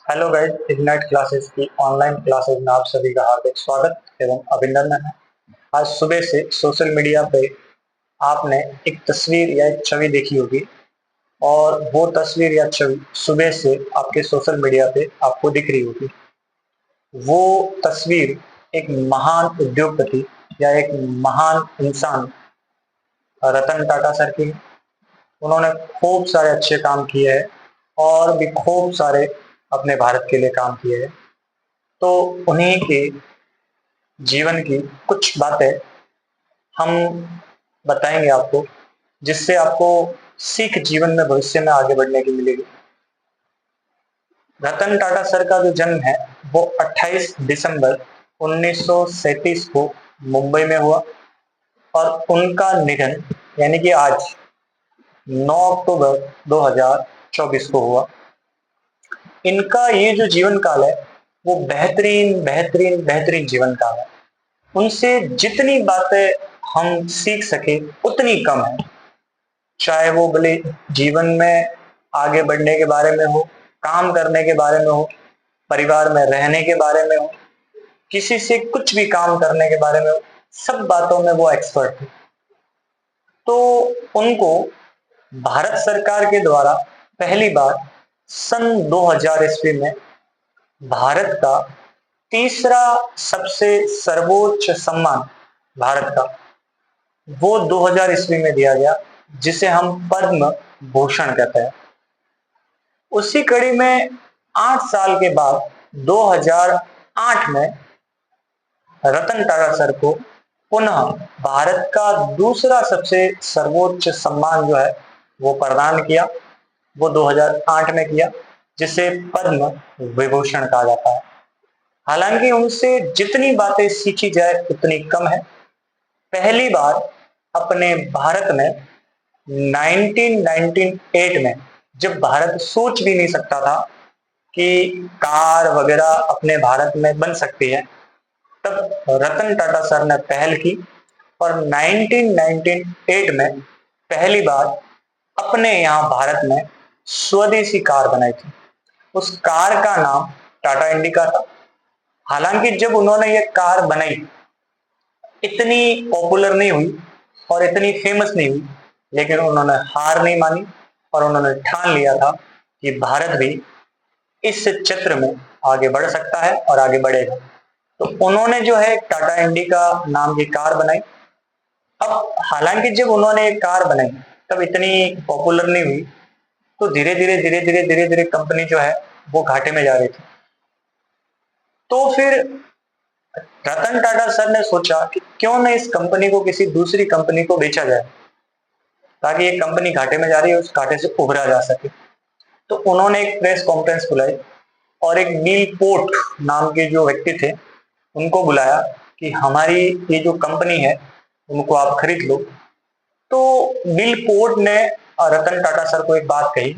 Hello guys, ignite classes की online classes में आप सभी का हार्दिक स्वागत एवं अभिनंदन है। आज सुबह से सोशल मीडिया पे आपने एक तस्वीर या एक छवि देखी होगी और वो तस्वीर या छवि सुबह से आपके सोशल मीडिया पे आपको दिख रही होगी। वो तस्वीर एक महान उद्योगपति या एक महान इंसान रतन टाटा सर की है। उन्होंने खूब सारे अच्छे काम किए हैं और भी खूब सारे अपने भारत के लिए काम किए हैं। तो उन्हीं के जीवन की कुछ बातें हम बताएंगे आपको, जिससे आपको सीख जीवन में भविष्य में आगे बढ़ने की मिलेगी। रतन टाटा सर का जो जन्म है वो 28 दिसंबर 1937 को मुंबई में हुआ और उनका निधन यानी कि आज 9 अक्टूबर 2024 को हुआ। इनका ये जो जीवन काल है वो बेहतरीन बेहतरीन बेहतरीन जीवन काल है। उनसे जितनी बातें हम सीख सके उतनी कम है। चाहे वो भले जीवन में आगे बढ़ने के बारे में हो, काम करने के बारे में हो, परिवार में रहने के बारे में हो, किसी से कुछ भी काम करने के बारे में हो, सब बातों में वो एक्सपर्ट थे। तो उनको भारत सरकार के द्वारा पहली बार सन 2000 ईस्वी में भारत का तीसरा सबसे सर्वोच्च सम्मान भारत का वो 2000 ईस्वी में दिया गया, जिसे हम पद्म भूषण कहते हैं। उसी कड़ी में 8 साल के बाद 2008 में रतन टाटा सर को पुनः भारत का दूसरा सबसे सर्वोच्च सम्मान जो है वो प्रदान किया। वो 2008 में किया, जिसे पद्म विभूषण कहा जाता है। हालांकि उनसे जितनी बातें सीखी जाए उतनी कम है। पहली बार अपने भारत में 1998 में, जब भारत सोच भी नहीं सकता था कि कार वगैरह अपने भारत में बन सकती है, तब रतन टाटा सर ने पहल की और 1998 में पहली बार अपने यहाँ भारत में स्वदेशी कार बनाई थी। उस कार का नाम टाटा इंडिका था। हालांकि जब उन्होंने ये कार बनाई, इतनी पॉपुलर नहीं हुई और इतनी फेमस नहीं हुई, लेकिन उन्होंने हार नहीं मानी और उन्होंने ठान लिया था कि भारत भी इस क्षेत्र में आगे बढ़ सकता है और आगे बढ़ेगा। तो उन्होंने जो है टाटा इंडिका नाम की कार बनाई। अब हालांकि जब उन्होंने एक कार बनाई तब इतनी पॉपुलर नहीं हुई, तो धीरे धीरे कंपनी जो है वो घाटे में जा रही थी। तो फिर रतन टाटा सर ने सोचा कि क्यों न इस कंपनी को किसी दूसरी कंपनी को बेचा जाए, ताकि ये कंपनी घाटे में जा रही है उस घाटे से उभरा जा सके। तो उन्होंने एक प्रेस कॉन्फ्रेंस बुलाई और एक नील पोर्ट नाम के जो व्यक्ति थे उनको बुलाया कि हमारी ये जो कंपनी है उनको आप खरीद लो। तो बिल पोर्ट ने रतन टाटा सर को एक बात कही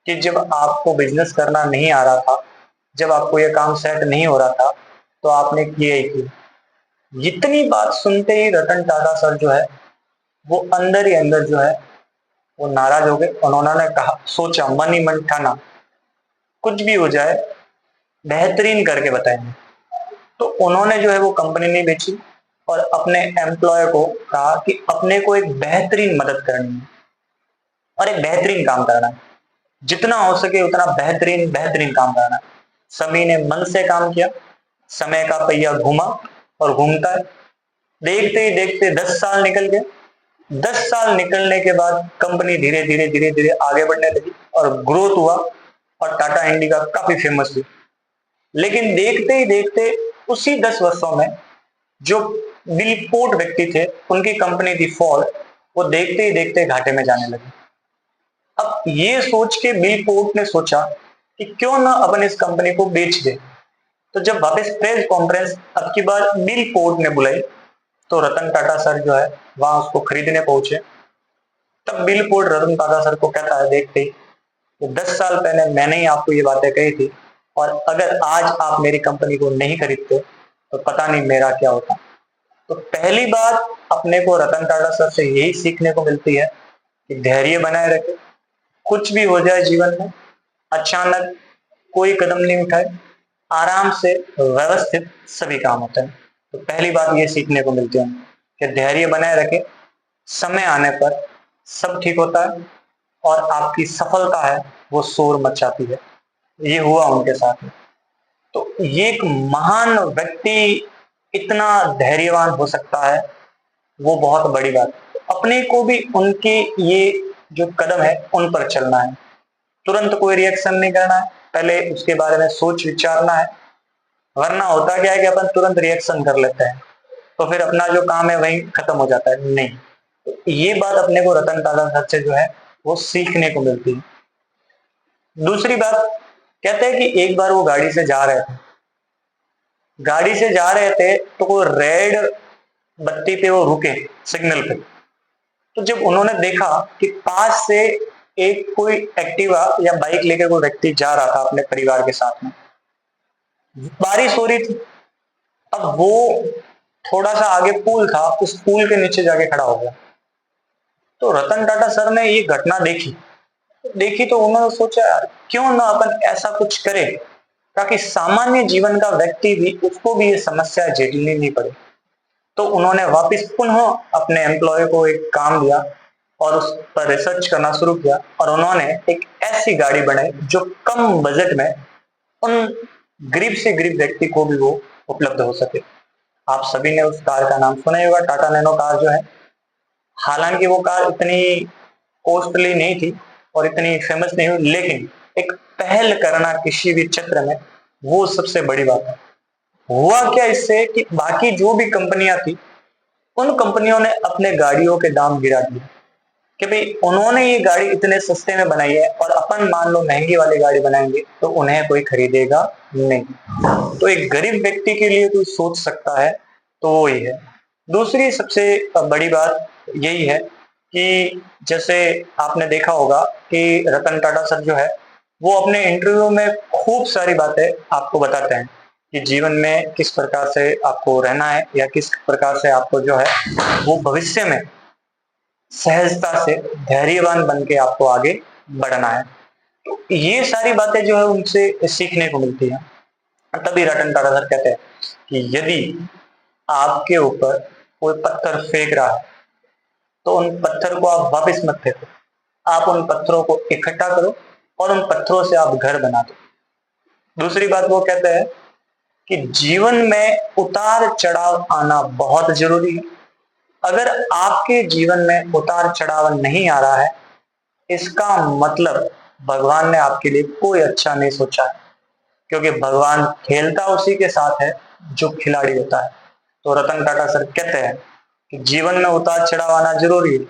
कि जब आपको बिजनेस करना नहीं आ रहा था, जब आपको ये काम सेट नहीं हो रहा था, तो आपने किया ही किया। इतनी बात सुनते ही रतन टाटा सर जो है वो अंदर ही अंदर जो है वो नाराज हो गए। उन्होंने कहा, सोचा मन ही मन ठाना, कुछ भी हो जाए बेहतरीन करके बताएंगे। तो उन्होंने जो है वो कंपनी नहीं बेची और अपने एम्प्लॉय को कहा कि अपने को एक बेहतरीन मदद करनी है और एक बेहतरीन काम करना है, जितना हो सके उतना बेहतरीन बेहतरीन काम करना है। सभी ने मन से काम किया। समय का पहिया घूमा और घूमता है। देखते ही देखते 10 साल निकल गए। 10 साल निकलने के बाद कंपनी धीरे धीरे आगे बढ़ने लगी और ग्रोथ हुआ और टाटा इंडिका काफी फेमस हुई। लेकिन देखते ही देखते उसी 10 वर्षों में जो बिल पोर्ट व्यक्ति थे उनकी कंपनी थी फोर्ड, वो देखते ही देखते घाटे में जाने लगी। अब ये सोच के बिल पोर्ट ने सोचा कि क्यों ना अपन इस कंपनी को बेच दे। तो जब वापस प्रेस कॉन्फ्रेंस अब की बार बिल पोर्ट ने बुलाई, तो रतन टाटा सर जो है वहां उसको खरीदने पहुंचे। तब bill port Ratan Tata sir को कहता है, देखते ही तो 10 साल पहले मैंने ही आपको ये बातें कही थी और अगर आज आप मेरी कंपनी को नहीं खरीदते तो पता नहीं मेरा क्या होता। तो पहली बात अपने को रतन टाटा सर से यही सीखने को मिलती है कि धैर्य बनाए रखें। कुछ भी हो जाए जीवन में, अचानक कोई कदम नहीं उठाए, आराम से व्यवस्थित सभी काम होते हैं। तो पहली बात ये सीखने को मिलती है कि धैर्य बनाए रखें, समय आने पर सब ठीक होता है और आपकी सफलता है वो शोर मचाती है। ये हुआ उनके साथ में। तो ये एक महान व्यक्ति इतना धैर्यवान हो सकता है, वो बहुत बड़ी बात है। अपने को भी उनके ये जो कदम है उन पर चलना है, तुरंत कोई रिएक्शन नहीं करना है, पहले उसके बारे में सोच विचारना है। वरना होता क्या है कि अपन तुरंत रिएक्शन कर लेते हैं, तो फिर अपना जो काम है वही खत्म हो जाता है। नहीं, तो ये बात अपने को रतन टाटा सर से जो है वो सीखने को मिलती है। दूसरी बात, कहते हैं कि एक बार वो गाड़ी से जा रहे थे, तो वो रेड बत्ती पे वो रुके, सिग्नल पे। तो जब उन्होंने देखा कि पास से एक कोई एक्टिवा या बाइक लेकर कोई व्यक्ति जा रहा था अपने परिवार के साथ में, बारिश हो रही थी, अब वो थोड़ा सा आगे पुल था, उस पुल के नीचे जाके खड़ा हो गया। तो रतन टाटा सर ने ये घटना देखी तो उन्होंने सोचा क्यों ना अपन ऐसा कुछ करें ताकि सामान्य जीवन का व्यक्ति भी, उसको भी ये समस्या झेलनी नहीं पड़े। तो उन्होंने वापस पुनः अपने एम्प्लॉय को एक काम दिया और उस पर रिसर्च करना शुरू किया, और उन्होंने एक ऐसी गाड़ी बनाई जो कम बजट में उन गरीब से गरीब व्यक्ति को भी वो उपलब्ध हो सके। आप सभी ने उस कार का नाम सुना ही होगा, टाटा नैनो कार जो है। हालांकि वो कार इतनी कॉस्टली नहीं थी और इतनी फेमस नहीं हुई, लेकिन एक पहल करना किसी भी क्षेत्र में, वो सबसे बड़ी बात है। हुआ क्या इससे कि बाकी जो भी कंपनियां थी, उन कंपनियों ने अपने गाड़ियों के दाम गिरा दिए कि भाई उन्होंने ये गाड़ी इतने सस्ते में बनाई है और अपन मान लो महंगी वाली गाड़ी बनाएंगे तो उन्हें कोई खरीदेगा नहीं। तो एक गरीब व्यक्ति के लिए कोई सोच सकता है तो वो ही है। दूसरी सबसे बड़ी बात यही है कि जैसे आपने देखा होगा कि रतन टाटा सर जो है वो अपने इंटरव्यू में खूब सारी बातें आपको बताते हैं कि जीवन में किस प्रकार से आपको रहना है या किस प्रकार से आपको जो है वो भविष्य में सहजता से धैर्यवान बन के आपको आगे बढ़ना है। तो ये सारी बातें जो है उनसे सीखने को मिलती है। तभी रतन टाटा सर कहते हैं कि यदि आपके ऊपर कोई पत्थर फेंक रहा है तो उन पत्थर को आप वापस मत फेंको, आप उन पत्थरों को इकट्ठा करो और उन पत्थरों से आप घर बना दो। दूसरी बात वो कहते हैं कि जीवन में उतार चढ़ाव आना बहुत जरूरी है। अगर आपके जीवन में उतार चढ़ाव नहीं आ रहा है, इसका मतलब भगवान ने आपके लिए कोई अच्छा नहीं सोचा है, क्योंकि भगवान खेलता उसी के साथ है जो खिलाड़ी होता है। तो रतन टाटा सर कहते हैं कि जीवन में उतार चढ़ाव आना जरूरी है,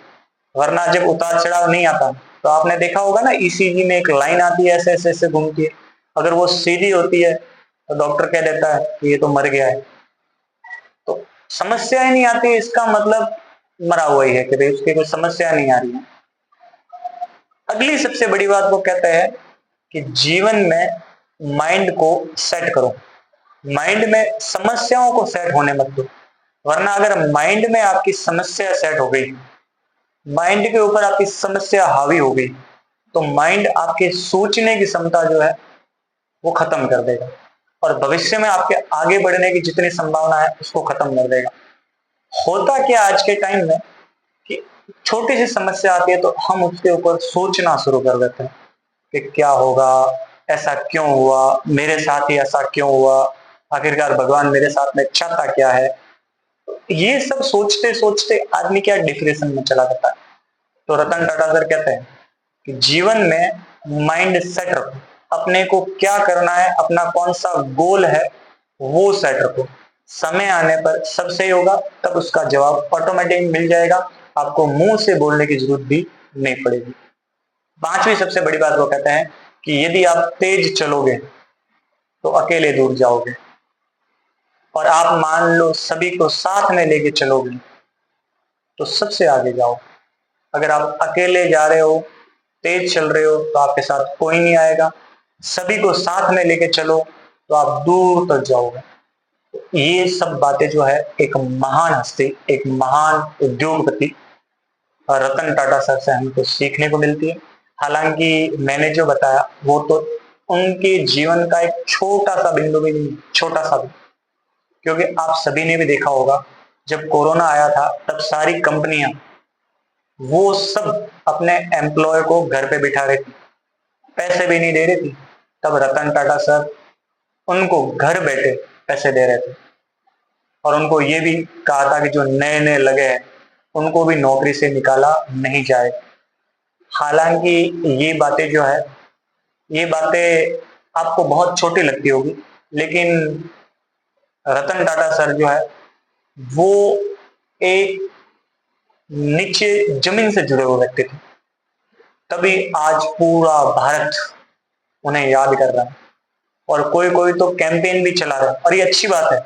वरना जब उतार चढ़ाव नहीं आता, तो आपने देखा होगा ना ईसीजी में एक लाइन आती है, ऐसे ऐसे ऐसे घूमती है, अगर वो सीधी होती है तो डॉक्टर कह देता है कि ये तो मर गया है। तो समस्या ही नहीं आती, इसका मतलब मरा हुआ ही है कि भाई उसकी कोई समस्या नहीं आ रही है। अगली सबसे बड़ी बात वो कहते हैं कि जीवन में माइंड को सेट करो, माइंड में समस्याओं को सेट होने मत दो। वरना अगर माइंड में आपकी समस्या सेट हो गई, माइंड के ऊपर आपकी समस्या हावी हो गई, तो माइंड आपके सोचने की क्षमता जो है वो खत्म कर देगा और भविष्य में आपके आगे बढ़ने की जितनी संभावना है उसको खत्म कर देगा। होता क्या आज के टाइम में कि छोटी सी समस्या आती है तो हम उसके ऊपर सोचना शुरू कर देते हैं कि क्या होगा, ऐसा क्यों हुआ, मेरे साथ ही ऐसा क्यों हुआ, आखिरकार भगवान मेरे साथ में चाहता क्या है। ये सब सोचते सोचते आदमी क्या डिप्रेशन में चला जाता है। तो रतन टाटा सर कहते हैं कि जीवन में माइंड सेट रखो, अपने को क्या करना है, अपना कौन सा गोल है वो सेट रखो। समय आने पर सब सही होगा, तब उसका जवाब ऑटोमेटिक मिल जाएगा, आपको मुंह से बोलने की जरूरत भी नहीं पड़ेगी। पांचवी सबसे बड़ी बात वो कहते हैं कि यदि आप तेज चलोगे तो अकेले दूर जाओगे, और आप मान लो सभी को साथ में लेके चलोगे तो सबसे आगे जाओ। अगर आप अकेले जा रहे हो, तेज चल रहे हो, तो आपके साथ कोई नहीं आएगा। सभी को साथ में लेके चलो तो आप दूर तक जाओगे। ये सब बातें जो है एक महान हस्ती, एक महान उद्योगपति रतन टाटा सर से हमको सीखने को मिलती है। हालांकि मैंने जो बताया वो तो उनके जीवन का एक छोटा सा बिंदु भी नहीं, छोटा सा भी। क्योंकि आप सभी ने भी देखा होगा, जब कोरोना आया था तब सारी कंपनियां वो सब अपने एम्प्लॉय को घर पे बिठा रही थी, पैसे भी नहीं दे रही थी। तब रतन टाटा सर उनको घर बैठे पैसे दे रहे थे और उनको ये भी कहा था कि जो नए नए लगे हैं उनको भी नौकरी से निकाला नहीं जाए। हालांकि ये बातें जो है, ये बातें आपको बहुत छोटी लगती होगी, लेकिन रतन टाटा सर जो है वो एक नीचे जमीन से जुड़े हुए व्यक्ति थे, तभी आज पूरा भारत उन्हें याद कर रहा है। और कोई कोई तो कैंपेन भी चला रहा है, और ये अच्छी बात है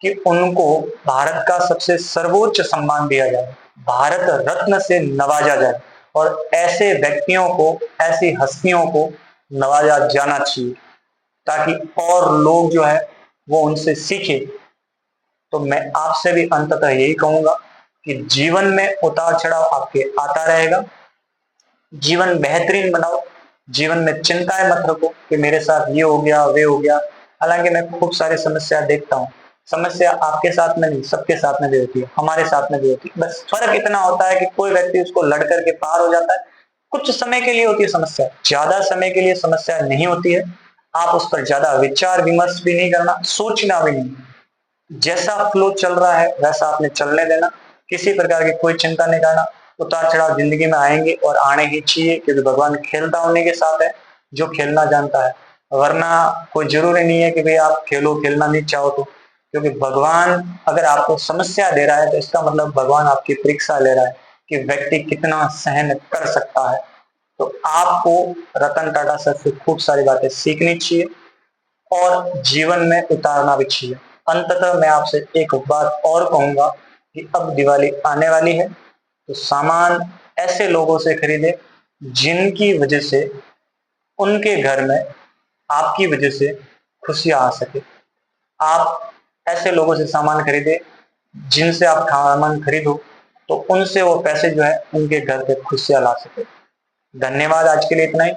कि उनको भारत का सबसे सर्वोच्च सम्मान दिया जाए, भारत रत्न से नवाजा जाए, और ऐसे व्यक्तियों को, ऐसी हस्तियों को नवाजा जाना चाहिए, ताकि और लोग जो है वो उनसे सीखे। तो मैं आपसे भी अंततः यही कहूंगा कि जीवन में उतार चढ़ाव आपके आता रहेगा, जीवन बेहतरीन बनाओ, जीवन में चिंताएं मत रखो कि मेरे साथ ये हो गया वे हो गया। हालांकि मैं खूब सारी समस्या देखता हूँ, समस्या आपके साथ में नहीं, सबके साथ में भी होती है, हमारे साथ में भी होती है। बस फर्क इतना होता है कि कोई व्यक्ति उसको लड़ करके पार हो जाता है। कुछ समय के लिए होती है समस्या, ज्यादा समय के लिए समस्या नहीं होती है। आप उस पर ज्यादा विचार विमर्श भी नहीं करना, सोचना भी नहीं, जैसा फ्लो चल रहा है वैसा आपने चलने देना, किसी प्रकार की कोई चिंता नहीं करना। उतार चढ़ाव जिंदगी में आएंगे और आने ही चाहिए, क्योंकि भगवान खेलता होने के साथ है जो खेलना जानता है। वरना कोई जरूरी नहीं है कि भाई आप खेलो, खेलना नहीं चाहो तो। क्योंकि भगवान अगर आपको समस्या दे रहा है तो इसका मतलब भगवान आपकी परीक्षा ले रहा है कि व्यक्ति कितना सहन कर सकता है। तो आपको रतन टाटा सर से खूब सारी बातें सीखनी चाहिए और जीवन में उतारना भी चाहिए। अंततः मैं आपसे एक बात और कहूंगा कि अब दिवाली आने वाली है, तो सामान ऐसे लोगों से खरीदे जिनकी वजह से उनके घर में आपकी वजह से खुशियां आ सके। आप ऐसे लोगों से सामान खरीदे जिनसे आप सामान खरीदो तो उनसे वो पैसे जो है उनके घर पे खुशियां ला सके। धन्यवाद, आज के लिए इतना ही।